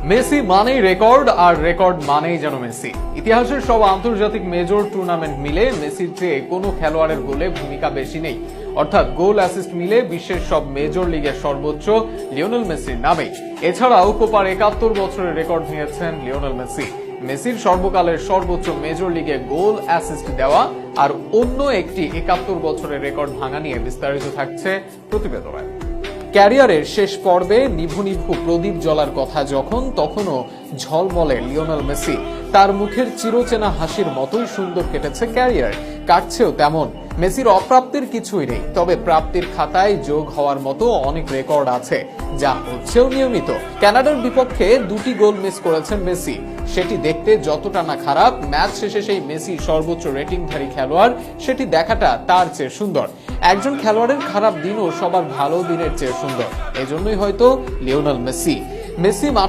Messi মানেই record, আর record মানেই যেন মেসি। ইতিহাসের সব আন্তর্জাতিক মেজর টুর্নামেন্ট মিলে মেসির চেয়ে কোনো খেলোয়াড়ের গোলে ভূমিকা বেশি নেই। অর্থাৎ গোল অ্যাসিস্ট মিলে বিশ্বের সব মেজর লিগের সর্বোচ্চ লিওনেল মেসির নামেই। এছাড়াও কোপার ৭১ বছরের রেকর্ড ভেঙেছেন লিওনেল মেসি। মেসির সর্বকালের সর্বোচ্চ মেজর লিগে গোল অ্যাসিস্ট দেওয়া আর অন্য একটি ৭১ বছরের রেকর্ড ভাঙা নিয়ে বিস্তারিত থাকছে প্রতিবেদনে। ক্যারিয়ারের শেষ পর্বে নিভু নিভু প্রদীপ জ্বলার কথা যখন, তখনও ঝলমলে লিওনেল মেসি। তার মুখের চিরচেনা হাসির মতোই সুন্দর কেটেছে ক্যারিয়ার, কাটছেও তেমন। মেসির অপ্রাপ্তির কিছুই নেই, তবে প্রাপ্তির খাতায় যোগ হওয়ার মতো অনেক রেকর্ড আছে, যা হচ্ছেও নিয়মিত। কানাডার বিপক্ষে 2টি গোল মিস করেছেন মেসি। সেটি দেখতে যতটা না খারাপ, ম্যাচ শেষে সেই মেসি সর্বোচ্চ রেটিংধারী খেলোয়াড়, সেটি দেখাটা তার চেয়ে সুন্দর। একজন খেলোয়াড়ের খারাপ দিনও সবার ভালো দিনের চেয়ে সুন্দর। এজন্যই হয়তো লিওনেল মেসি